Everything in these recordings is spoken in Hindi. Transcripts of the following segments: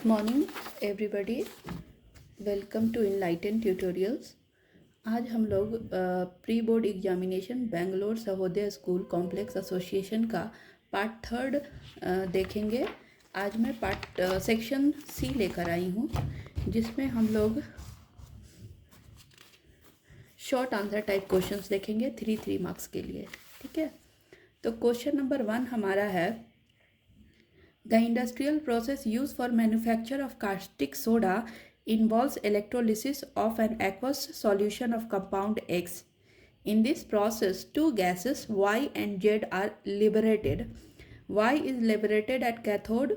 Morning everybody, welcome to enlighten tutorials. आज हम लोग pre board examination Bangalore Sahodaya school complex association का पार्ट थर्ड देखेंगे। आज मैं पार्ट सेक्शन सी लेकर आई हूँ, जिसमें हम लोग शॉर्ट आंसर टाइप क्वेश्चंस देखेंगे 3 मार्क्स के लिए। ठीक है, तो क्वेश्चन नंबर 1 हमारा है, The industrial process used for manufacture of caustic soda involves electrolysis of an aqueous solution of compound X. In this process, two gases Y and Z are liberated. Y is liberated at cathode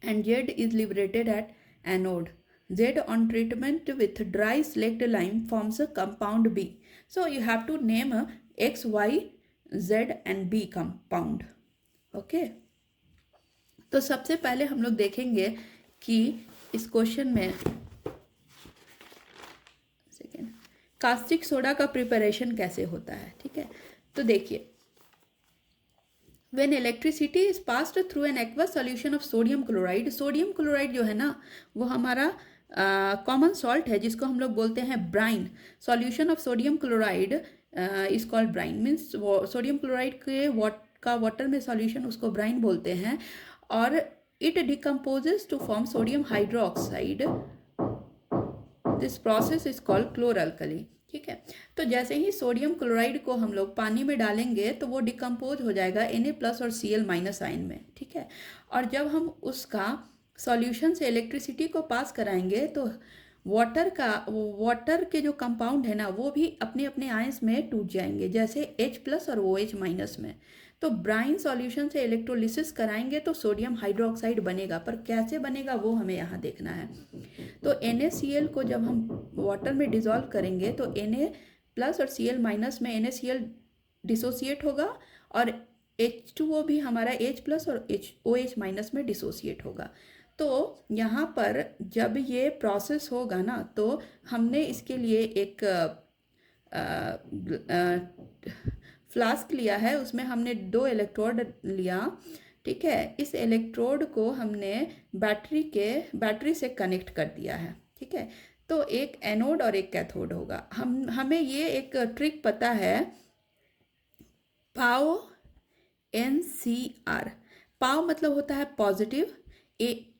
and Z is liberated at anode. Z on treatment with dry slaked lime forms a compound B. So you have to name a X, Y, Z and B compound. Okay. तो सबसे पहले हम लोग देखेंगे कि इस क्वेश्चन में कास्टिक सोडा का प्रिपरेशन कैसे होता है। ठीक है, तो देखिए, when electricity is passed through an aqueous solution of sodium chloride. Sodium chloride जो है ना, वो हमारा कॉमन सॉल्ट है, जिसको हम लोग बोलते हैं brine. Solution of sodium chloride is called brine, means sodium chloride के वाटर में सॉल्यूशन, उसको ब्राइन बोलते हैं। और it decomposes to form sodium hydroxide. This process is called chloralkali. ठीक है, तो जैसे ही सोडियम क्लोराइड को हम लोग पानी में डालेंगे तो वो डिकम्पोज हो जाएगा Na+ और Cl- आयन में। ठीक है, और जब हम उसका सॉल्यूशन से इलेक्ट्रिसिटी को पास कराएंगे तो वाटर के जो कंपाउंड है ना, वो भी अपने अपने आयंस में टूट जाएंगे, जैसे H+ और OH- में। तो ब्राइन सॉल्यूशन से इलेक्ट्रोलिसिस कराएंगे तो सोडियम हाइड्रोक्साइड बनेगा, पर कैसे बनेगा वो हमें यहाँ देखना है। तो NaCl को जब हम वाटर में डिसॉल्व करेंगे तो Na+ और Cl- में NaCl डिसोसिएट होगा और H2O भी हमारा H+ और OH- में डिसोसिएट होगा। तो यहाँ पर जब ये प्रोसेस होगा ना, तो हमने इसके लिए एक फ्लास्क लिया है, उसमें हमने 2 इलेक्ट्रोड लिया। ठीक है, इस इलेक्ट्रोड को हमने बैटरी से कनेक्ट कर दिया है। ठीक है, तो एक एनोड और एक कैथोड होगा। हमें ये एक ट्रिक पता है, पाओ NCR। पाओ मतलब होता है positive,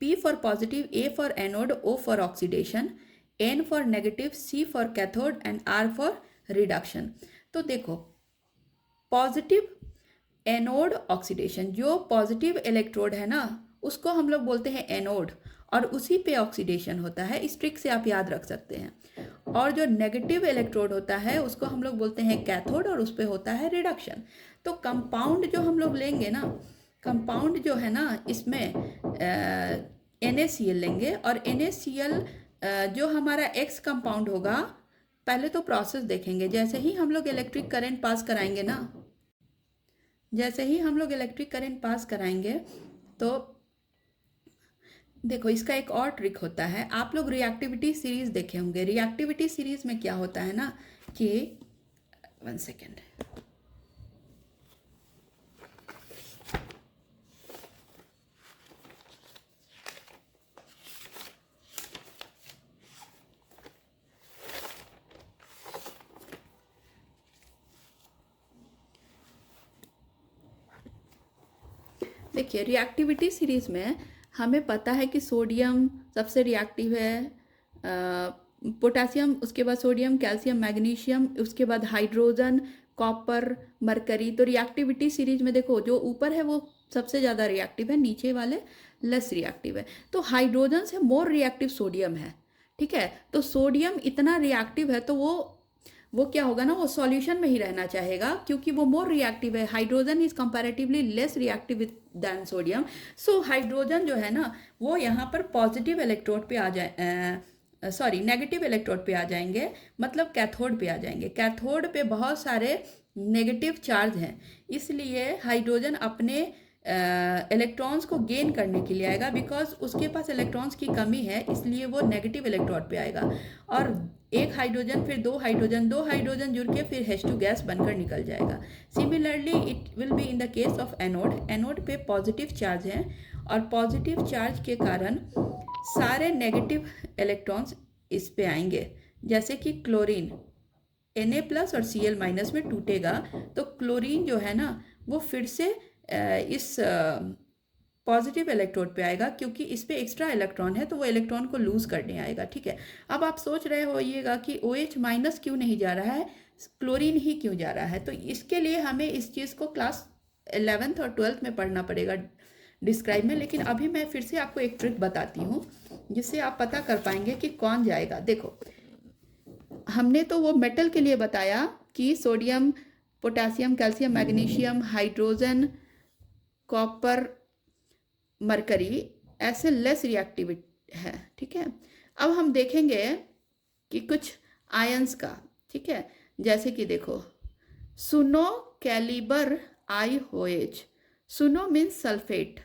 P for positive, A for anode, O for oxidation, N for negative, C for cathode and R for reduction. तो देखो, पॉजिटिव एनोड ऑक्सीडेशन, जो पॉजिटिव इलेक्ट्रोड है ना, उसको हम लोग बोलते हैं एनोड, और उसी पे ऑक्सीडेशन होता है। इस ट्रिक से आप याद रख सकते हैं। और जो नेगेटिव इलेक्ट्रोड होता है उसको हम लोग बोलते हैं कैथोड, और उस पे होता है रिडक्शन। तो कंपाउंड जो हम लोग लेंगे ना, कंपाउंड जो है ना, इसमें NaCl लेंगे, और NaCl जो हमारा X कंपाउंड होगा, पहले तो प्रोसेस देखेंगे। जैसे ही हम लोग इलेक्ट्रिक करंट पास कराएंगे ना, जैसे ही हम लोग इलेक्ट्रिक करंट पास कराएंगे तो देखो, इसका एक और ट्रिक होता है। आप लोग रिएक्टिविटी सीरीज देखे होंगे। रिएक्टिविटी सीरीज में क्या होता है ना कि 1 सेकेंड, देखिए, रिएक्टिविटी सीरीज में हमें पता है कि सोडियम सबसे रिएक्टिव है, पोटेशियम, उसके बाद सोडियम, कैल्शियम, मैग्नीशियम, उसके बाद हाइड्रोजन, कॉपर, मरकरी। तो रिएक्टिविटी सीरीज में देखो, जो ऊपर है वो सबसे ज़्यादा रिएक्टिव है, नीचे वाले लेस रिएक्टिव है। तो हाइड्रोजन से मोर रिएक्टिव सोडियम है। ठीक है, तो सोडियम इतना रिएक्टिव है तो वो क्या होगा ना, वो सॉल्यूशन में ही रहना चाहेगा, क्योंकि वो मोर रिएक्टिव है। Hydrogen is comparatively less reactive than sodium. So hydrogen जो है ना, वो यहाँ पर पॉजिटिव इलेक्ट्रोड पे आ जाए, नेगेटिव इलेक्ट्रोड पे आ जाएंगे, मतलब कैथोड पे आ जाएंगे। कैथोड पे बहुत सारे नेगेटिव चार्ज हैं, इसलिए हाइड्रोजन अपने इलेक्ट्रॉन्स को गेन करने के लिए आएगा, बिकॉज उसके पास इलेक्ट्रॉन्स की कमी है, इसलिए वो नेगेटिव इलेक्ट्रोड पे आएगा। और एक हाइड्रोजन, फिर दो हाइड्रोजन जुड़ के फिर H2 गैस बनकर निकल जाएगा। Similarly it will be in the case of anode. Anode पे पॉजिटिव चार्ज है और पॉजिटिव चार्ज के कारण सारे नेगेटिव इलेक्ट्रॉन्स इस पे आएंगे। जैसे कि क्लोरीन Na+ और Cl- में टूटेगा तो क्लोरीन जो है ना वो फिर से इस पॉजिटिव इलेक्ट्रोड पे आएगा, क्योंकि इस पे एक्स्ट्रा इलेक्ट्रॉन है तो वो इलेक्ट्रॉन को लूज करने आएगा। ठीक है, अब आप सोच रहे होइएगा कि OH- क्यों नहीं जा रहा है, क्लोरीन ही क्यों जा रहा है। तो इसके लिए हमें इस चीज़ को क्लास 11th और 12th में पढ़ना पड़ेगा डिस्क्राइब में। लेकिन अभी मैं फिर से आपको एक ट्रिक बताती हूँ जिससे आप पता कर पाएंगे कि कौन जाएगा। देखो, हमने तो वो मेटल के लिए बताया कि sodium, potassium, calcium, magnesium, hydrogen, copper, mercury ऐसे लेस रिएक्टिव है। ठीक है, अब हम देखेंगे कि कुछ आयंस का। ठीक है, जैसे कि देखो, सुनो कैलिबर IOH, सुनो मीन्स सल्फेट।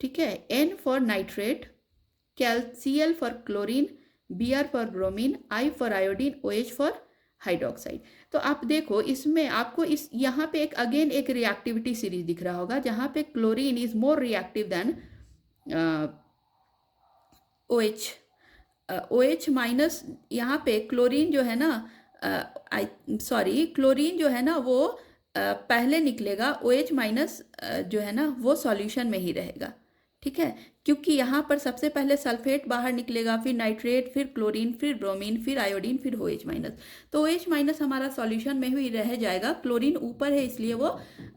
ठीक है, N for nitrate, Cl for chlorine, Br for bromine, I for iodine, OH for hydroxide. तो आप देखो इसमें आपको इस यहाँ पे एक अगेन एक रिएक्टिविटी सीरीज दिख रहा होगा जहाँ पे chlorine is more reactive than OH। OH-, यहाँ पे क्लोरीन जो है ना, क्लोरीन जो है ना वो पहले निकलेगा, OH- जो है ना वो सॉल्यूशन में ही रहेगा। ठीक है, क्योंकि यहाँ पर सबसे पहले सल्फेट बाहर निकलेगा, फिर नाइट्रेट, फिर क्लोरीन, फिर ब्रोमीन, फिर आयोडीन, फिर OH-। तो OH- हमारा सॉल्यूशन में ही रह जाएगा, क्लोरीन ऊपर है इसलिए वो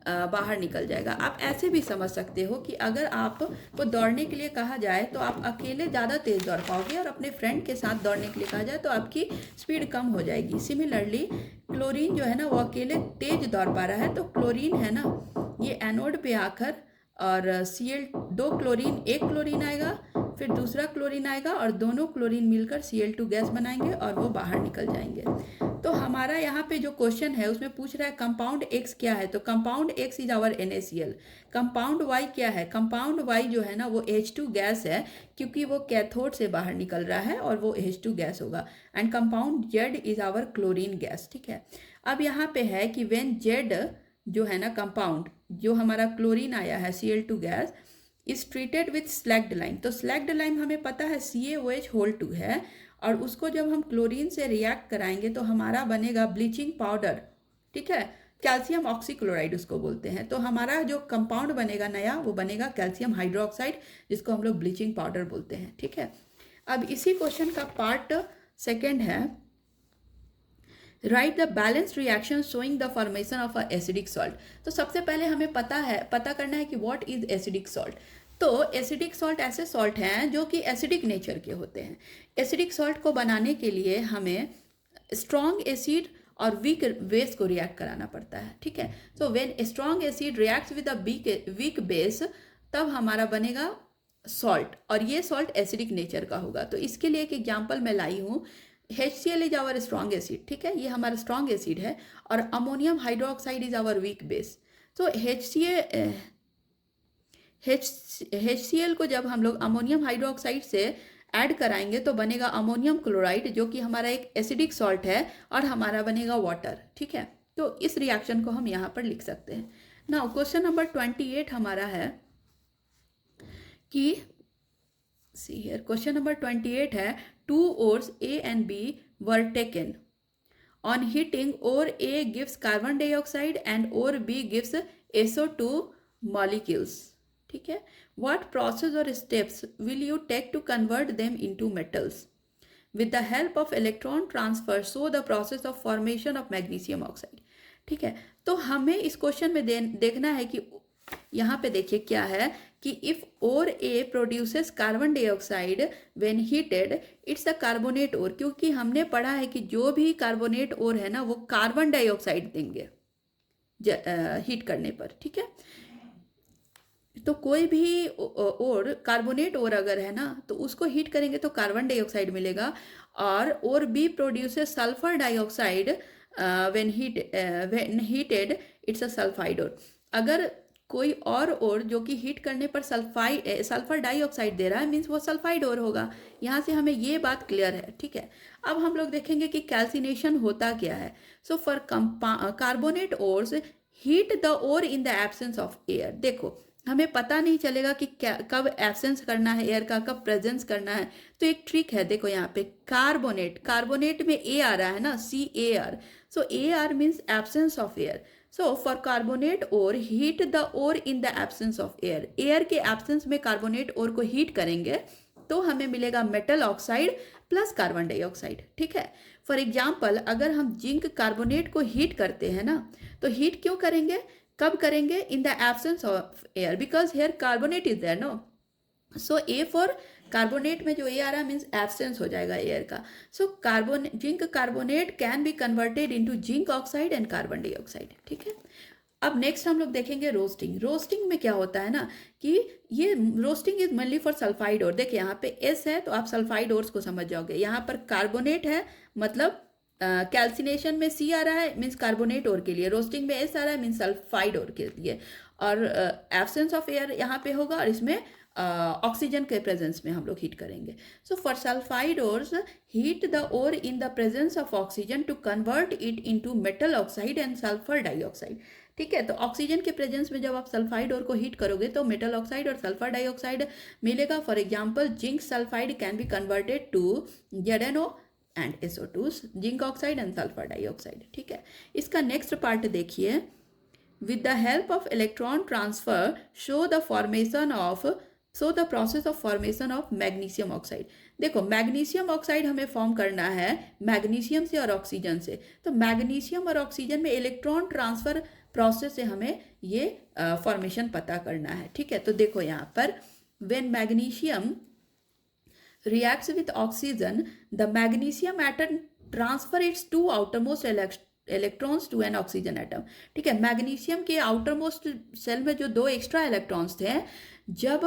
बाहर निकल जाएगा। आप ऐसे भी समझ सकते हो कि अगर आपको दौड़ने के लिए कहा जाए तो आप अकेले ज़्यादा तेज़ दौड़ पाओगे और अपने फ्रेंड के साथ दौड़ने के लिए कहा जाए तो आपकी स्पीड कम हो जाएगी। सिमिलरली क्लोरीन जो है ना वो अकेले तेज दौड़ पा रहा है, तो क्लोरीन है ना ये एनोड पे आकर और Cl, 2 क्लोरीन, एक क्लोरीन आएगा, फिर दूसरा क्लोरीन आएगा और दोनों क्लोरीन मिलकर Cl2 गैस बनाएंगे और वो बाहर निकल जाएंगे। तो हमारा यहाँ पे जो क्वेश्चन है उसमें पूछ रहा है कंपाउंड X क्या है, तो compound X is our NaCl। Compound Y क्या है, कंपाउंड Y जो है ना वो H2 गैस है, क्योंकि वो कैथोड से बाहर निकल रहा है और वो H2 गैस होगा। And compound Z is our chlorine gas. ठीक है, अब यहाँ पे है कि व्हेन Z जो है ना कंपाउंड जो हमारा क्लोरीन आया है Cl2 gas is treated with slagged lime. तो स्लैग्ड लाइम हमें पता है CaOH2 है, और उसको जब हम क्लोरीन से रिएक्ट कराएंगे तो हमारा बनेगा ब्लीचिंग पाउडर। ठीक है, कैल्शियम ऑक्सीक्लोराइड उसको बोलते हैं। तो हमारा जो कंपाउंड बनेगा नया वो बनेगा कैल्शियम हाइड्रोक्साइड, जिसको हम लोग ब्लीचिंग पाउडर बोलते हैं। ठीक है, अब इसी क्वेश्चन का पार्ट 2 है, right the balanced reaction showing the formation of a acidic salt. तो सबसे पहले हमें पता करना है कि व्हाट इज एसिडिक सॉल्ट। तो एसिडिक सॉल्ट ऐसे सॉल्ट हैं जो कि एसिडिक नेचर के होते हैं। एसिडिक सॉल्ट को बनाने के लिए हमें स्ट्रॉन्ग एसिड और वीक बेस को रिएक्ट कराना पड़ता है। ठीक है, so when strong acid reacts with a weak base तब हमारा बनेगा सॉल्ट, और ये सॉल्ट एसिडिक नेचर का होगा। तो इसके लिए एक एग्जाम्पल मैं लाई हूँ, HCl is our strong acid. ठीक है, ये हमारा स्ट्रॉन्ग एसिड है, और ammonium hydroxide is our weak base. तो HCl को जब हम लोग अमोनियम हाइड्रोक्साइड से ऐड कराएंगे तो बनेगा अमोनियम क्लोराइड, जो कि हमारा एक एसिडिक सॉल्ट है, और हमारा बनेगा वाटर। ठीक है, तो इस रिएक्शन को हम यहाँ पर लिख सकते हैं। नाउ क्वेश्चन नंबर 28 हमारा है कि सी हियर, क्वेश्चन नंबर 28 है, 2 ores A and B were taken. On heating, ore A gives carbon dioxide and ore B gives SO2 molecules. ठीक है, what process or steps will you take to convert them into metals? With the help of electron transfer, show the process of formation of magnesium oxide. ठीक है, तो हमें इस क्वेश्चन में देखना है कि यहाँ पे देखिए क्या है कि if ore A produces carbon dioxide when heated it's a carbonate ore, क्योंकि हमने पढ़ा है कि जो भी कार्बोनेट ओर है ना वो कार्बन डाइऑक्साइड देंगे हीट करने पर। ठीक है, तो कोई भी ओर कार्बोनेट ओर अगर है ना तो उसको हीट करेंगे तो कार्बन डाइऑक्साइड मिलेगा, और ore B produces sulphur dioxide when heated it's a sulphide ore. अगर कोई और जो कि हीट करने पर सल्फर डाइऑक्साइड दे रहा है मीन्स वो सल्फाइड ओर होगा। यहाँ से हमें ये बात क्लियर है। ठीक है, अब हम लोग देखेंगे कि कैल्सिनेशन होता क्या है। So for carbonate ores heat the ore in the absence of air. देखो हमें पता नहीं चलेगा कि क्या कब एब्सेंस करना है एयर का, कब प्रेजेंस करना है। तो एक ट्रिक है, देखो यहाँ पे कार्बोनेट, कार्बोनेट में ए आ रहा है ना, CAR, so AR means absence of air. So for carbonate ore heat the ore in the absence of air, air के एब्सेंस में कार्बोनेट ओर को हीट करेंगे तो हमें मिलेगा metal oxide plus carbon dioxide. ठीक है, फॉर एग्जाम्पल अगर हम जिंक कार्बोनेट को हीट करते हैं ना, तो हीट क्यों करेंगे, कब करेंगे, in the absence of air, because here carbonate is there no. So a for carbonate में जो ए आ रहा है मीन्स एब्सेंस हो जाएगा एयर का। So zinc carbonate can be converted into zinc oxide and carbon dioxide. ठीक है, अब नेक्स्ट हम लोग देखेंगे रोस्टिंग। रोस्टिंग में क्या होता है ना कि ये roasting is mainly for sulphide ore. देखिए यहाँ पे एस है तो आप सल्फाइड ओर्स को समझ जाओगे, यहाँ पर कार्बोनेट है मतलब कैल्सिनेशन में सी आ रहा है मीन्स कार्बोनेट ओर के लिए, रोस्टिंग में एस आ रहा है मीन्स सल्फाइड ओर के लिए, और एब्सेंस ऑफ एयर यहाँ पे होगा और इसमें ऑक्सीजन के प्रेजेंस में हम लोग हीट करेंगे। So for sulphide ores heat the ore in the presence of oxygen to convert it into metal oxide and sulphur dioxide. ठीक है, तो ऑक्सीजन के प्रेजेंस में जब आप सल्फाइड ओर को हीट करोगे तो मेटल ऑक्साइड और सल्फर डाइऑक्साइड मिलेगा। For example zinc sulphide can be converted to ZnO and SO2, zinc oxide and sulphur dioxide. ठीक है, इसका नेक्स्ट पार्ट देखिए, with the help of electron transfer show the process of formation of magnesium oxide। देखो मैग्नीशियम ऑक्साइड हमें फॉर्म करना है मैग्नीशियम से और ऑक्सीजन से, तो मैग्नीशियम और ऑक्सीजन में इलेक्ट्रॉन ट्रांसफर प्रोसेस से हमें ये फॉर्मेशन पता करना है। ठीक है, तो देखो यहाँ पर when magnesium reacts with oxygen, the magnesium atom transfer its two outermost electrons to an oxygen atom। ठीक है, मैग्नीशियम के आउटरमोस्ट सेल में जो दो एक्स्ट्रा इलेक्ट्रॉन्स थे, जब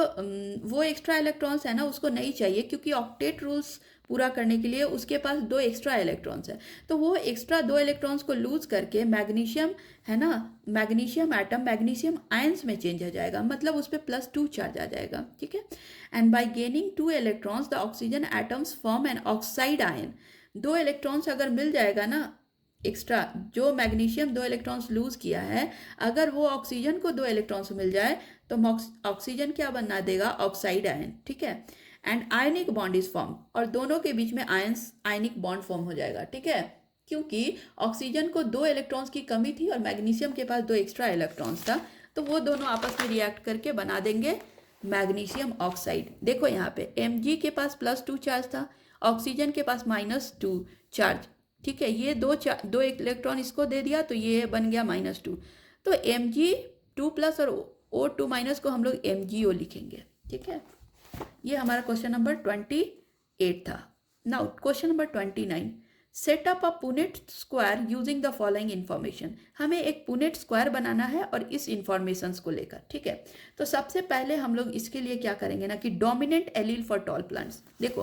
वो एक्स्ट्रा इलेक्ट्रॉन्स है ना उसको नहीं चाहिए क्योंकि ऑक्टेट रूल्स पूरा करने के लिए उसके पास दो एक्स्ट्रा इलेक्ट्रॉन्स है, तो वो एक्स्ट्रा दो इलेक्ट्रॉन्स को लूज करके मैग्नीशियम है ना, मैग्नीशियम एटम मैग्नीशियम आयंस में चेंज हो जाएगा, मतलब उस पर +2 चार्ज आ जाएगा। ठीक है, and by gaining 2 electrons the oxygen atoms form an oxide ion. 2 electrons अगर मिल जाएगा ना एक्स्ट्रा, जो मैग्नीशियम 2 इलेक्ट्रॉन्स लूज किया है, अगर वो ऑक्सीजन को 2 इलेक्ट्रॉन्स मिल जाए तो ऑक्सीजन क्या बना देगा, ऑक्साइड आयन। ठीक है, and ionic bond is form, और दोनों के बीच में आयनिक बॉन्ड फॉर्म हो जाएगा। ठीक है, क्योंकि ऑक्सीजन को 2 इलेक्ट्रॉन्स की कमी थी और मैग्नीशियम के पास 2 एक्स्ट्रा इलेक्ट्रॉन्स था, तो वो दोनों आपस में रिएक्ट करके बना देंगे मैग्नीशियम ऑक्साइड। देखो यहाँ पे Mg के पास +2 चार्ज था, ऑक्सीजन के पास -2 चार्ज। ठीक है, ये दो इलेक्ट्रॉन इसको दे दिया तो ये बन गया -2, तो Mg2+ और O2- को हम लोग MgO लिखेंगे। ठीक है, ये हमारा क्वेश्चन नंबर 28 था। Now question number 29, set up a Punnett square using the following information. हमें एक पुनेट स्क्वायर बनाना है और इस इंफॉर्मेशन को लेकर। ठीक है, तो सबसे पहले हम लोग इसके लिए क्या करेंगे ना कि dominant allele for tall plants. देखो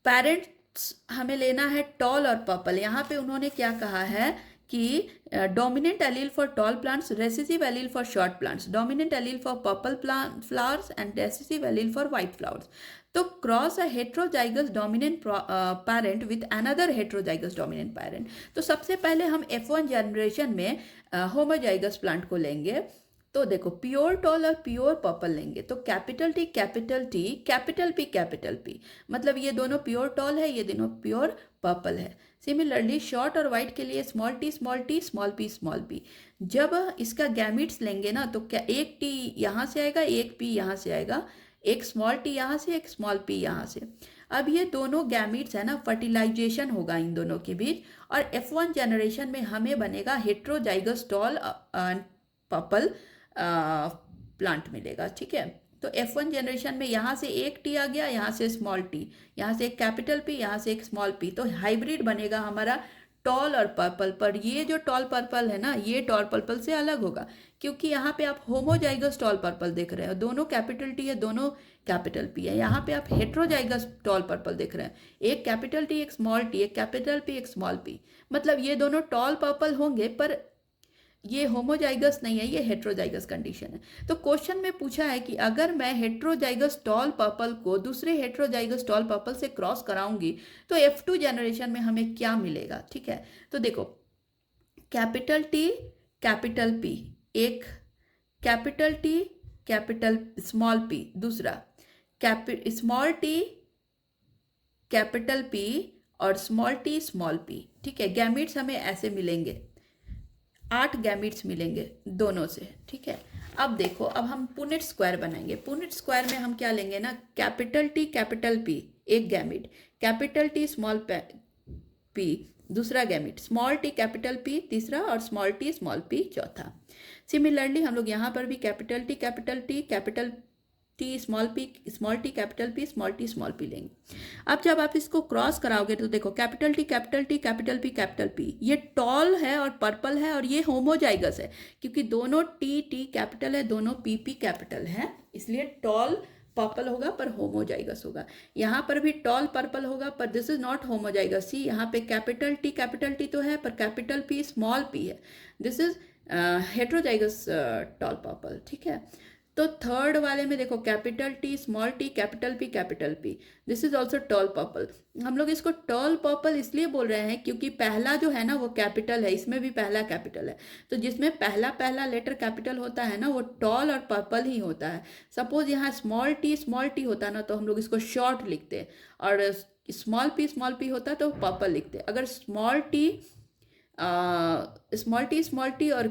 पेरेंट्स हमें लेना है टॉल और पर्पल। यहाँ पे उन्होंने क्या कहा है कि dominant allele for tall plants, recessive allele for short plants, dominant allele for purple flowers and recessive allele for white flowers. तो cross a heterozygous dominant parent with another heterozygous dominant parent. तो सबसे पहले हम F1 जनरेशन में होमोजाइगस प्लांट को लेंगे। तो देखो प्योर टॉल और प्योर पर्पल लेंगे, तो capital T capital T capital P, मतलब ये दोनों प्योर टॉल है, ये दोनों प्योर पर्पल है। सिमिलरली शॉर्ट और वाइट के लिए स्मॉल t स्मॉल p। जब इसका गैमीट्स लेंगे ना तो क्या एक T यहाँ से आएगा, एक P यहाँ से आएगा, एक स्मॉल t यहाँ से, एक स्मॉल p यहाँ से। अब ये दोनों गैमीट्स है ना, फर्टिलाइजेशन होगा इन दोनों के बीच, और F1 जनरेशन में हमें बनेगा heterozygous tall and purple plant मिलेगा। ठीक है, तो F1 जनरेशन में यहाँ से एक T आ गया, यहाँ से स्मॉल t, यहाँ से एक कैपिटल P, यहाँ से एक स्मॉल p, तो हाइब्रिड बनेगा हमारा टॉल और पर्पल। पर ये जो टॉल पर्पल है ना, ये टॉल पर्पल से अलग होगा क्योंकि यहाँ पे आप होमोजाइगस टॉल पर्पल देख रहे हो, दोनों कैपिटल T है, दोनों कैपिटल P है। यहाँ पे आप हेट्रोजाइगस टॉल पर्पल देख रहे हैं, एक कैपिटल T एक स्मॉल t, एक कैपिटल P एक स्मॉल p, मतलब ये दोनों टॉल पर्पल होंगे पर ये होमोजाइगस नहीं है, ये हेट्रोजाइगस कंडीशन है। तो क्वेश्चन में पूछा है कि अगर मैं हेट्रोजाइगस टॉल पर्पल को दूसरे हेट्रोजाइगस टॉल पर्पल से क्रॉस कराऊंगी तो F2 जनरेशन में हमें क्या मिलेगा। ठीक है, तो देखो कैपिटल T कैपिटल P, एक capital T, capital small P, दूसरा स्मॉल टी, कैपिटल पी और स्मॉल टी स्मॉल पी, ठीक है। गैमीट्स हमें ऐसे मिलेंगे, 8 गैमीट्स मिलेंगे दोनों से, ठीक है। अब देखो, अब हम पुनेट स्क्वायर बनाएंगे। पुनेट स्क्वायर में हम क्या लेंगे ना, कैपिटल टी कैपिटल पी एक gamete, capital T small P दूसरा gamete, small T capital P तीसरा और स्मॉल पी चौथा। सिमिलरली हम लोग यहाँ पर भी capital T capital T small T capital P small P लेंगे। अब जब आप इसको क्रॉस कराओगे तो देखो कैपिटल टी कैपिटल पी ये टॉल है और पर्पल है और ये होमोजाइगस है, क्योंकि दोनों टी कैपिटल है, दोनों पी कैपिटल है, इसलिए टॉल पर्पल होगा पर होमोजाइगस होगा। यहाँ पर भी टॉल पर्पल होगा पर this is not homozygous. See यहाँ पे कैपिटल टी तो है पर कैपिटल पी स्मॉल पी है, this is heterozygous tall purple, ठीक है। तो थर्ड वाले में देखो capital T small T capital P this is also tall purple. हम लोग इसको टॉल पर्पल इसलिए बोल रहे हैं क्योंकि पहला जो है ना वो कैपिटल है, इसमें भी पहला कैपिटल है, तो जिसमें पहला लेटर कैपिटल होता है ना वो टॉल और पर्पल ही होता है। सपोज यहाँ स्मॉल टी होता ना तो हम लोग इसको शॉर्ट लिखते, और स्मॉल पी होता तो पर्पल लिखते। अगर स्मॉल टी और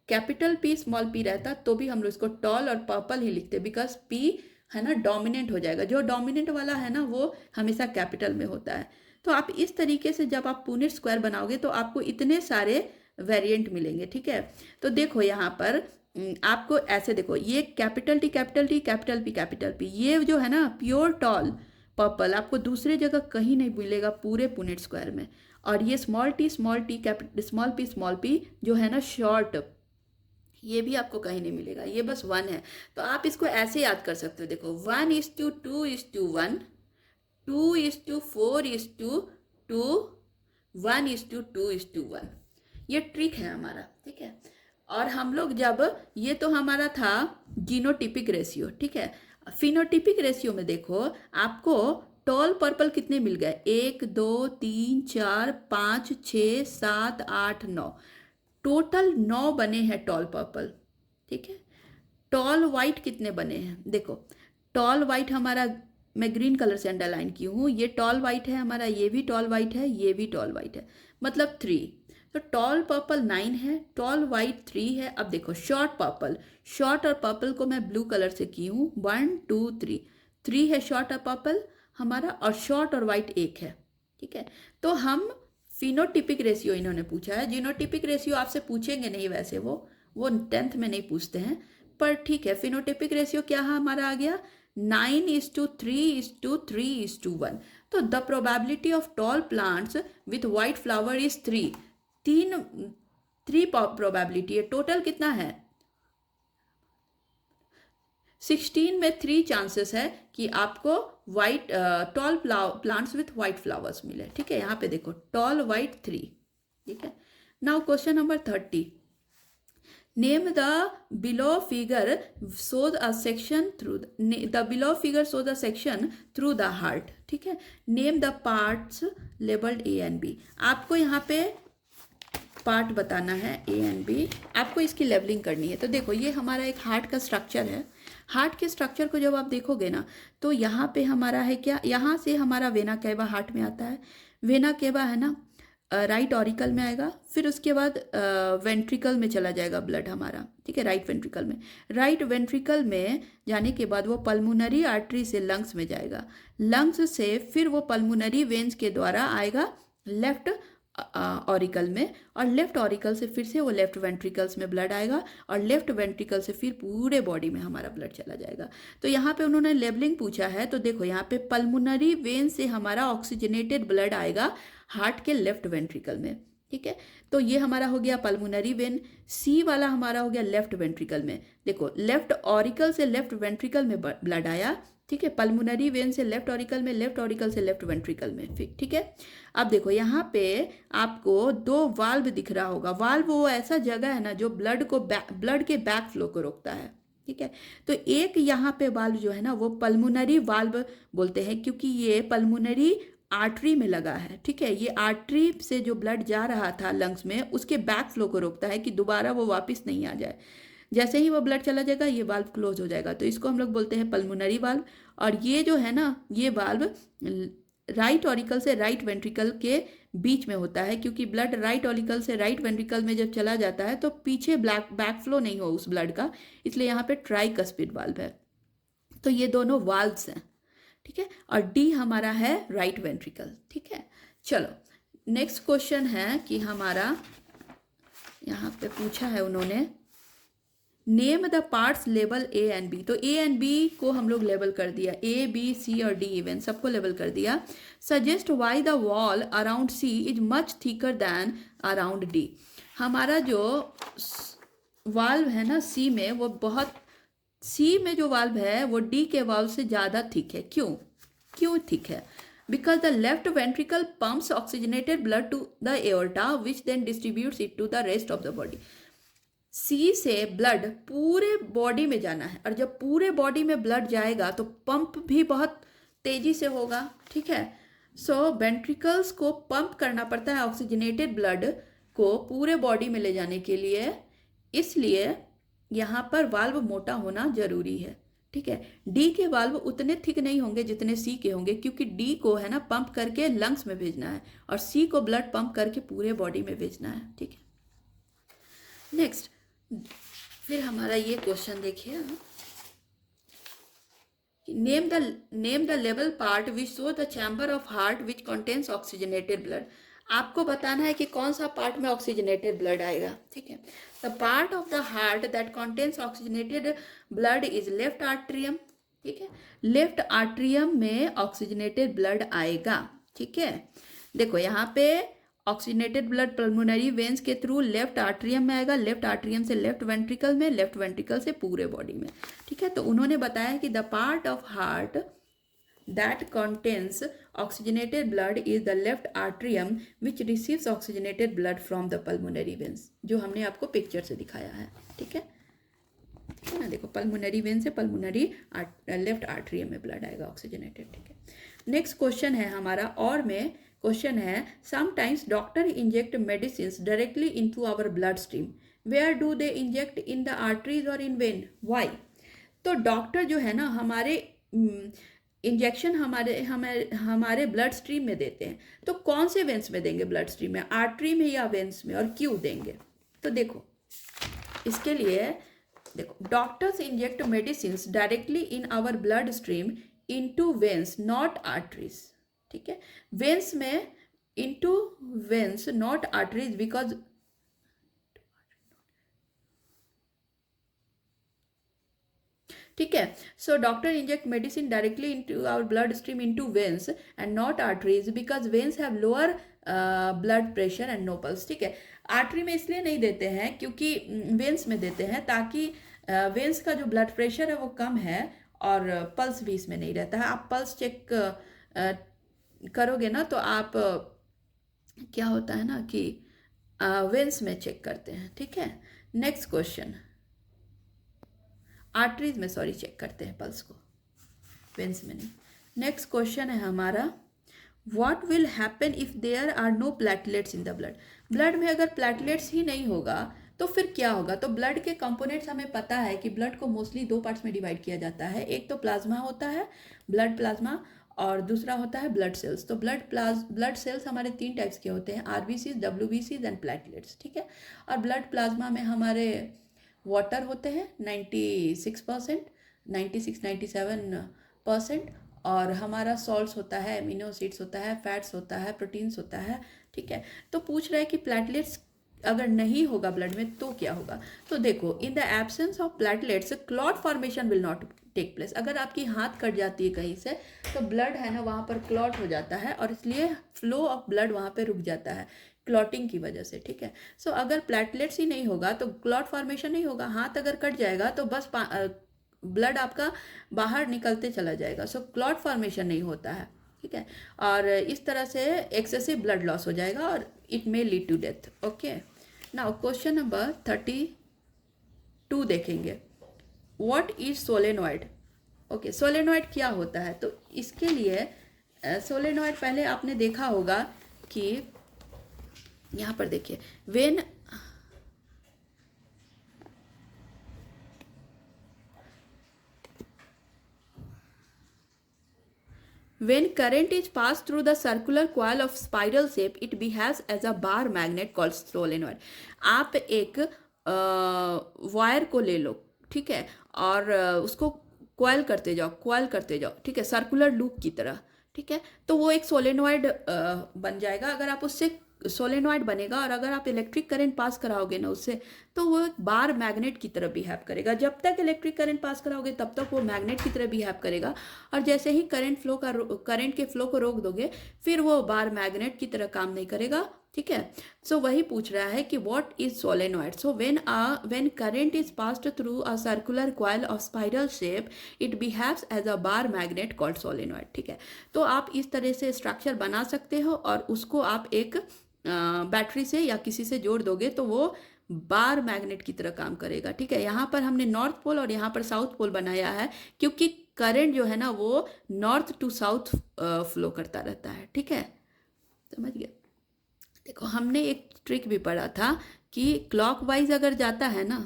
कैपिटल पी स्मॉल पी रहता तो भी हम लोग इसको टॉल और पर्पल ही लिखते, बिकॉज पी है ना डोमिनेंट हो जाएगा, जो डोमिनेंट वाला है ना वो हमेशा कैपिटल में होता है। तो आप इस तरीके से जब आप पुनेट स्क्वायर बनाओगे तो आपको इतने सारे वेरिएंट मिलेंगे, ठीक है। तो देखो यहाँ पर आपको ऐसे देखो, ये कैपिटल टी कैपिटल पी ये जो है ना प्योर टॉल पर्पल आपको दूसरे जगह कहीं नहीं मिलेगा पूरे पुनेट स्क्वायर में। और ये स्मॉल टी स्मॉल पी जो है ना शॉर्ट, ये भी आपको कहीं नहीं मिलेगा, ये बस 1 है। तो आप इसको ऐसे याद कर सकते हो, देखो 1:2:1, 2:4:2, 1:2:1, ये ट्रिक है हमारा, ठीक है। और हम लोग जब ये तो हमारा था जीनोटिपिक रेशियो, ठीक है। फिनोटिपिक रेशियो में देखो आपको टॉल पर्पल कितने मिल गए, 1 2 3 4 5 6 7 8 9, टोटल 9 बने हैं टॉल पर्पल, ठीक है। टॉल वाइट कितने बने हैं, देखो टॉल वाइट हमारा, मैं ग्रीन कलर से अंडरलाइन की हूँ, ये टॉल वाइट है हमारा, ये भी टॉल वाइट है, ये भी टॉल वाइट है, मतलब 3। तो टॉल पर्पल 9 है, टॉल वाइट 3 है। अब देखो शॉर्ट और पर्पल को मैं ब्लू कलर से की हूँ, 1 2 3 है शॉर्ट और पर्पल हमारा, और शॉर्ट और वाइट 1 है, ठीक है। तो हम फिनोटिपिक रेशियो इन्होंने पूछा है, जीनोटिपिक रेशियो आपसे पूछेंगे नहीं, वैसे वो 10th में नहीं पूछते हैं, पर ठीक है। फिनोटिपिक रेशियो क्या है हमारा आ गया 9:3:3:1। तो the probability of tall plants with white flower is 3 probability है। टोटल कितना है 16 में 3 चांसेस है कि आपको white tall plants with white flowers मिले, ठीक है। यहाँ पे देखो टॉल वाइट 3, ठीक है। Now question number 30, name the below figure shows a section through the heart, ठीक है। Name the parts labelled A and B, आपको यहाँ पे पार्ट बताना है A and B, आपको इसकी लेबलिंग करनी है। तो देखो ये हमारा एक हार्ट का स्ट्रक्चर है, हार्ट के स्ट्रक्चर को जब आप देखोगे ना तो यहाँ पे हमारा है क्या, यहाँ से हमारा वेना कैवा हार्ट में आता है, वेना कैवा है ना राइट ऑरिकल में आएगा, फिर उसके बाद वेंट्रिकल में चला जाएगा ब्लड हमारा, ठीक है। राइट वेंट्रिकल में जाने के बाद वो पल्मोनरी आर्टरी से लंग्स में जाएगा, लंग्स से फिर वो पल्मोनरी वेन्स के द्वारा आएगा लेफ्ट ऑरिकल में, और लेफ्ट ऑरिकल से फिर से वो लेफ्ट वेंट्रिकल्स में ब्लड आएगा, और लेफ्ट वेंट्रिकल से फिर पूरे बॉडी में हमारा ब्लड चला जाएगा। तो यहाँ पे उन्होंने लेबलिंग पूछा है, तो देखो यहाँ पे पल्मोनरी वेन से हमारा ऑक्सीजनेटेड ब्लड आएगा हार्ट के लेफ्ट वेंट्रिकल में, ठीक है। तो ये हमारा हो गया पल्मोनरी वेन। सी वाला हमारा हो गया लेफ्ट वेंट्रिकल में, देखो लेफ्ट ऑरिकल से लेफ्ट वेंट्रिकल में ब्लड आया, ठीक है। पल्मोनरी वेन से लेफ्ट ऑरिकल में, लेफ्ट ऑरिकल से लेफ्ट वेंट्रिकल में, ठीक है। अब देखो यहाँ पे आपको 2 वाल्व दिख रहा होगा, वाल्व वो ऐसा जगह है ना जो ब्लड के बैक फ्लो को रोकता है, ठीक है। तो एक यहाँ पे वाल्व जो है ना वो पल्मोनरी वाल्व बोलते हैं, क्योंकि ये पल्मोनरी आर्टरी में लगा है, ठीक है। ये आर्टरी से जो ब्लड जा रहा था लंग्स में उसके बैक फ्लो को रोकता है कि दोबारा वो वापस नहीं आ जाए। जैसे ही वो ब्लड चला जाएगा ये वाल्व क्लोज हो जाएगा, तो इसको हम लोग बोलते हैं पल्मोनरी वाल्व। और ये जो है ना, ये वाल्व राइट ऑरिकल से राइट वेंट्रिकल के बीच में होता है, क्योंकि ब्लड राइट ऑरिकल से राइट वेंट्रिकल में जब चला जाता है तो पीछे बैक फ्लो नहीं हो उस ब्लड का, इसलिए यहाँ पे ट्राइकस्पिड वाल्व है। तो ये दोनों वाल्व्स हैं, ठीक है। और डी हमारा है राइट वेंट्रिकल, ठीक है। चलो नेक्स्ट क्वेश्चन है कि हमारा यहाँ पे पूछा है उन्होंने, नेम द पार्ट्स लेवल ए एंड बी। तो ए एंड बी को हम लोग लेवल कर दिया, ए बी सी और डी इवन सबको लेवल कर दिया। Suggest why the wall around C is much thicker than around D. हमारा जो वाल्व है ना सी में, वो बहुत, सी में जो वाल्व है वो डी के वाल्व से ज़्यादा थिक है। क्यों थिक है? Because the left ventricle pumps oxygenated blood to the aorta which then distributes it to the rest of the body. सी से ब्लड पूरे बॉडी में जाना है, और जब पूरे बॉडी में ब्लड जाएगा तो पंप भी बहुत तेजी से होगा, ठीक है। सो वेंट्रिकल्स को पंप करना पड़ता है ऑक्सीजनेटेड ब्लड को पूरे बॉडी में ले जाने के लिए, इसलिए यहाँ पर वाल्व मोटा होना जरूरी है, ठीक है। डी के वाल्व उतने थिक नहीं होंगे जितने सी के होंगे, क्योंकि डी को है ना पंप करके लंग्स में भेजना है, और सी को ब्लड पंप करके पूरे बॉडी में भेजना है, ठीक है। नेक्स्ट फिर हमारा ये क्वेश्चन देखिए, name the level part which show the chamber of heart which contains oxygenated blood. आपको बताना है कि कौन सा पार्ट में ऑक्सीजनेटेड ब्लड आएगा, ठीक है। The part of the heart that contains oxygenated blood is left atrium, ठीक है। लेफ्ट आर्ट्रियम में ऑक्सीजनेटेड ब्लड आएगा, ठीक है। देखो यहाँ पे ऑक्सीजनेटेड ब्लड पल्मोनरी वेन्स के थ्रू लेफ्ट आर्ट्रियम में आएगा, लेफ्ट आर्ट्रियम से लेफ्ट वेंट्रिकल में, लेफ्ट वेंट्रिकल से पूरे बॉडी में, ठीक है। तो उन्होंने बताया कि the part of heart that contains oxygenated blood is the left atrium which receives oxygenated blood from the pulmonary veins, जो हमने आपको पिक्चर से दिखाया है, ठीक है ना। देखो पल्मोनरी वेन से पल्मोनरी लेफ्ट आर्ट्रियम में ब्लड आएगा ऑक्सीजनेटेड, ठीक है। नेक्स्ट क्वेश्चन है हमारा, और में क्वेश्चन है, sometimes doctor inject medicine directly into our blood stream, where do they inject, in the arteries और इन वेन, व्हाई। तो डॉक्टर जो है ना हमारे इंजेक्शन हमारे ब्लड स्ट्रीम में देते हैं, तो कौन से वेन्स में देंगे, ब्लड स्ट्रीम में, आर्टरी में या वेन्स में, और क्यों देंगे। तो देखो इसके लिए देखो, doctors inject medicine directly in our blood stream into veins not arteries, ठीक है। वेन्स में into veins not arteries, because ठीक है। So doctor inject medicine directly into our blood stream into veins and not arteries, because veins have lower blood pressure and no pulse, ठीक है। आर्टरी में इसलिए नहीं देते हैं क्योंकि वेन्स में देते हैं, ताकि वेन्स का जो ब्लड प्रेशर है वो कम है और पल्स भी इसमें नहीं रहता है। आप पल्स चेक करोगे ना तो आप क्या होता है ना कि वेन्स में चेक करते हैं, ठीक है। नेक्स्ट क्वेश्चन, आर्टरीज में सॉरी चेक करते हैं पल्स को, वेन्स में नहीं। नेक्स्ट क्वेश्चन है हमारा, what will happen if there are no platelets in the blood. Blood में अगर प्लेटलेट्स ही नहीं होगा तो फिर क्या होगा। तो ब्लड के कंपोनेंट्स हमें पता है कि ब्लड को मोस्टली दो पार्ट्स में डिवाइड किया जाता है, एक तो प्लाज्मा होता है, ब्लड प्लाज्मा, और दूसरा होता है ब्लड सेल्स। तो ब्लड सेल्स हमारे तीन टाइप्स के होते हैं, आरबीसी, डब्ल्यूबीसी एंड प्लेटलेट्स, ठीक है। और ब्लड प्लाज्मा में हमारे वाटर होते हैं 96%, 97%, और हमारा सॉल्ट्स होता है, एमिनो एसिड्स होता है, फैट्स होता है, प्रोटीन्स होता है, ठीक है। तो पूछ रहा है कि प्लेटलेट्स अगर नहीं होगा ब्लड में तो क्या होगा। तो देखो, in the absence of platelets clot formation will not take place. अगर आपकी हाथ कट जाती है कहीं से तो ब्लड है ना वहाँ पर क्लॉट हो जाता है, और इसलिए फ्लो ऑफ ब्लड वहाँ पे रुक जाता है क्लॉटिंग की वजह से, ठीक है। सो अगर प्लेटलेट्स ही नहीं होगा तो क्लॉट फॉर्मेशन नहीं होगा। हाथ अगर कट जाएगा तो बस ब्लड आपका बाहर निकलते चला जाएगा, सो क्लॉट फॉर्मेशन नहीं होता है, ठीक है। और इस तरह से एक्सेसिव ब्लड लॉस हो जाएगा और it may lead to death, okay. Now question number 32 देखेंगे, what is solenoid. Okay, solenoid क्या होता है। तो इसके लिए सोलेनॉइड पहले आपने देखा होगा कि यहाँ पर देखिए, when When current is passed through the circular coil of spiral shape, it behaves as a bar magnet called solenoid. आप एक वायर को ले लो, ठीक है, और उसको कॉइल करते जाओ, कॉइल करते जाओ, ठीक है, सर्कुलर लूप की तरह, ठीक है, तो वो एक सोलेनॉइड बन जाएगा। अगर आप उससे सोलेनॉइड बनेगा और अगर आप इलेक्ट्रिक करंट पास कराओगे ना उससे, तो वो एक बार मैग्नेट की तरह बिहेव करेगा। जब तक इलेक्ट्रिक करंट पास कराओगे तब तक वो मैग्नेट की तरह बिहेव करेगा, और जैसे ही करंट के फ्लो को रोक दोगे फिर वो बार मैग्नेट की तरह काम नहीं करेगा, ठीक है। सो वही पूछ रहा है कि what is solenoid. So when current is passed through a circular coil of spiral shape, it behaves as a bar magnet called solenoid, ठीक है। तो आप इस तरह से स्ट्रक्चर बना सकते हो और उसको आप एक बैटरी से या किसी से जोड़ दोगे तो वो बार मैग्नेट की तरह काम करेगा, ठीक है। यहाँ पर हमने नॉर्थ पोल और यहाँ पर साउथ पोल बनाया है क्योंकि करंट जो है ना वो नॉर्थ टू साउथ फ्लो करता रहता है, ठीक है, समझ गया। देखो हमने एक ट्रिक भी पढ़ा था कि क्लॉकवाइज अगर जाता है ना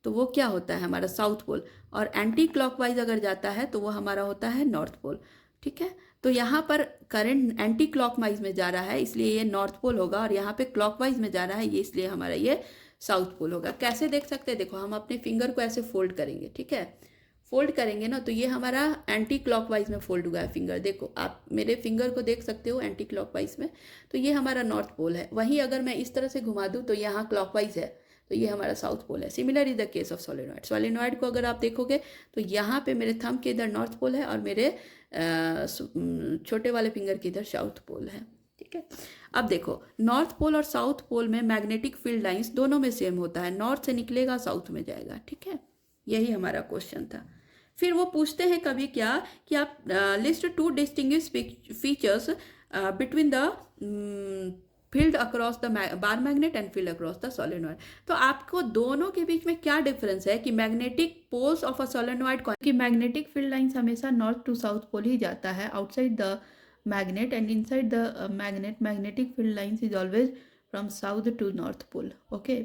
तो वो क्या होता है हमारा साउथ पोल, और एंटी क्लॉकवाइज अगर जाता है तो वो हमारा होता है नॉर्थ पोल, ठीक है। तो यहाँ पर करंट एंटी क्लॉकवाइज में जा रहा है इसलिए ये नॉर्थ पोल होगा, और यहाँ पे क्लॉकवाइज में जा रहा है ये इसलिए हमारा ये साउथ पोल होगा। कैसे देख सकते हैं, देखो हम अपने फिंगर को ऐसे फोल्ड करेंगे, ठीक है, फोल्ड करेंगे ना तो ये हमारा एंटी क्लॉकवाइज में फोल्ड हुआ है फिंगर। देखो आप मेरे फिंगर को देख सकते हो एंटी क्लॉकवाइज में, तो ये हमारा नॉर्थ पोल है। वहीं अगर मैं इस तरह से घुमा दूँ तो यहाँ क्लॉकवाइज है, तो ये हमारा साउथ पोल है। Similar is the case of solenoid. Solenoid को अगर आप देखोगे तो यहाँ पे मेरे थंब के इधर नॉर्थ पोल है और मेरे छोटे वाले फिंगर के इधर साउथ पोल है, ठीक है। अब देखो नॉर्थ पोल और साउथ पोल में मैग्नेटिक फील्ड लाइंस दोनों में सेम होता है, नॉर्थ से निकलेगा साउथ में जाएगा, ठीक है। यही हमारा क्वेश्चन था। फिर वो पूछते हैं कभी क्या कि आप list 2 distinguish features between the field across the bar magnet and field across the solenoid. तो आपको दोनों के बीच में क्या डिफरेंस है कि magnetic poles of a solenoid कि मैग्नेटिक फील्ड लाइंस हमेशा नॉर्थ टू साउथ पोल ही जाता है outside the magnet, and inside the magnet magnetic field lines is always from south to north pole, okay.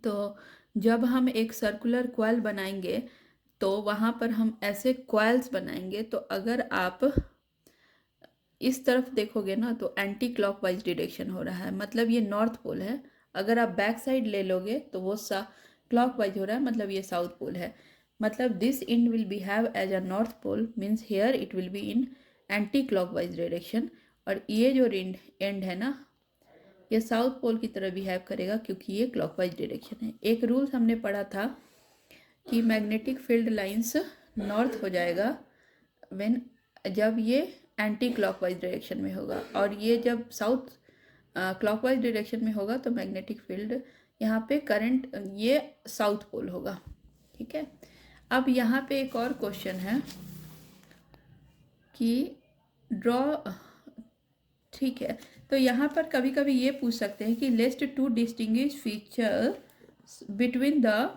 तो जब हम एक सर्कुलर कॉइल बनाएंगे तो वहाँ पर हम ऐसे कॉइल्स बनाएंगे, तो अगर आप इस तरफ देखोगे ना तो एंटी क्लॉकवाइज डायरेक्शन हो रहा है, मतलब ये नॉर्थ पोल है। अगर आप बैक साइड ले लोगे तो वो क्लॉकवाइज हो रहा है, मतलब ये साउथ पोल है। मतलब this end will behave as a north pole, means here it will be in anti clockwise direction, और ये जो एंड है ना ये साउथ पोल की तरह बिहेव करेगा क्योंकि ये क्लॉकवाइज डायरेक्शन है। एक रूल्स हमने पढ़ा था कि मैग्नेटिक फील्ड लाइंस नॉर्थ हो जाएगा जब ये एंटी क्लॉकवाइज डायरेक्शन में होगा, और ये जब साउथ क्लॉकवाइज डायरेक्शन में होगा तो मैग्नेटिक फील्ड यहाँ पे करंट ये साउथ पोल होगा, ठीक है। अब यहाँ पे एक और क्वेश्चन है कि ड्रॉ, ठीक है, तो यहाँ पर कभी कभी ये पूछ सकते हैं कि list 2 distinguish feature between the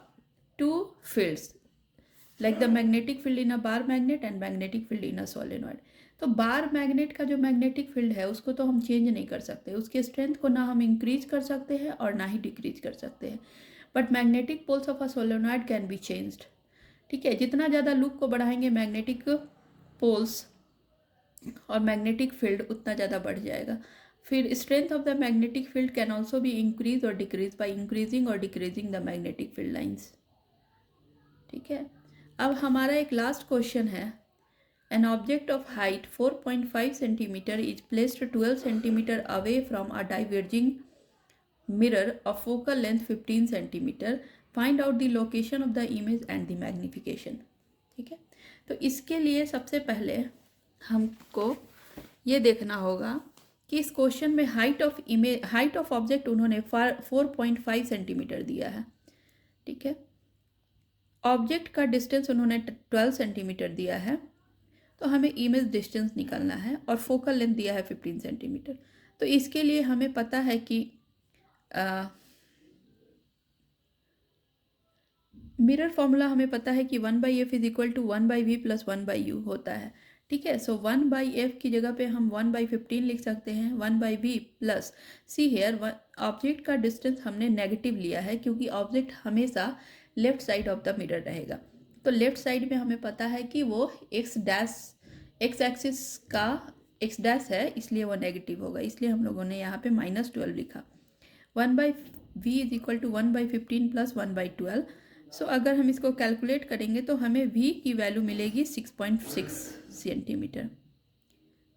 2 fields like the magnetic field in a bar magnet and magnetic field in a solenoid. तो बार मैग्नेट का जो मैग्नेटिक फील्ड है उसको तो हम चेंज नहीं कर सकते, उसके स्ट्रेंथ को ना हम इंक्रीज कर सकते हैं और ना ही डिक्रीज कर सकते हैं, but magnetic poles of a solenoid can be changed, ठीक है। जितना ज़्यादा लूप को बढ़ाएंगे मैग्नेटिक पोल्स और मैग्नेटिक फील्ड उतना ज़्यादा बढ़ जाएगा। फिर strength of the magnetic field can also be increase और डिक्रीज बाई इंक्रीजिंग और decreasing the magnetic field lines, ठीक है। अब हमारा एक लास्ट क्वेश्चन है, an object of height 4.5 centimetre is placed 12 centimetre away from a diverging mirror of focal length 15 centimetre, find out the location of the image and the magnification, ठीक है। तो इसके लिए सबसे पहले हमको ये देखना होगा कि इस क्वेश्चन में हाइट ऑफ ऑब्जेक्ट उन्होंने 4.5 सेंटीमीटर दिया है, ठीक है। ऑब्जेक्ट का डिस्टेंस उन्होंने 12 सेंटीमीटर दिया है, तो हमें इमेज डिस्टेंस निकालना है, और फोकल लेंथ दिया है 15 सेंटीमीटर। तो इसके लिए हमें पता है कि मिरर फॉर्मूला हमें पता है कि 1/f is equal to 1/v plus 1/u होता है, ठीक है। सो 1/f की जगह पे हम 1/15 लिख सकते हैं, 1/v plus see here object का डिस्टेंस हमने नेगेटिव लिया है क्योंकि ऑब्जेक्ट हमेशा left side of the mirror रहेगा। तो लेफ्ट साइड में हमें पता है कि वो x डैश एक्स एक्सिस का एक्स डैश है इसलिए वो नेगेटिव होगा, इसलिए हम लोगों ने यहाँ पे -12 लिखा। 1/v is equal to 1/15 plus 1/12। So अगर हम इसको कैलकुलेट करेंगे तो हमें v की वैल्यू मिलेगी 6.6 सेंटीमीटर।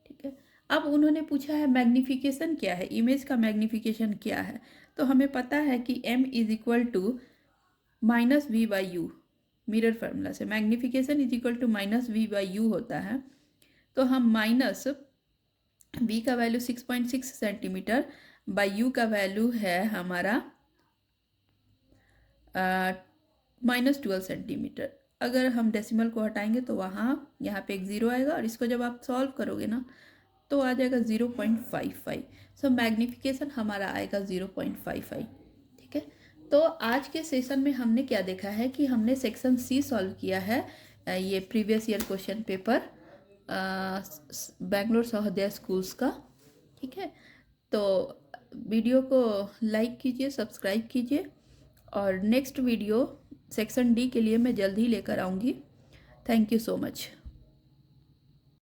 ठीक है, अब उन्होंने पूछा है मैग्नीफिकेशन क्या है, इमेज का मैग्नीफिकेशन क्या है। तो हमें पता है कि m is equal to -v/u, mirror formula से magnification is equal to -v/u होता है। तो हम माइनस v का वैल्यू 6.6 सेंटीमीटर बाई u का वैल्यू है हमारा -12 सेंटीमीटर। अगर हम डेसिमल को हटाएंगे तो यहाँ पे एक ज़ीरो आएगा, और इसको जब आप सॉल्व करोगे ना तो आ जाएगा 0.55। सो मैग्नीफिकेशन हमारा आएगा 0.55। ठीक है, तो आज के सेशन में हमने क्या देखा है कि हमने सेक्शन सी सॉल्व किया है, ये previous year question paper Bangalore Sahodaya schools का। ठीक है, तो वीडियो को लाइक कीजिए, सब्सक्राइब कीजिए, और नेक्स्ट वीडियो सेक्शन डी के लिए मैं जल्द ही लेकर आऊँगी। Thank you so much.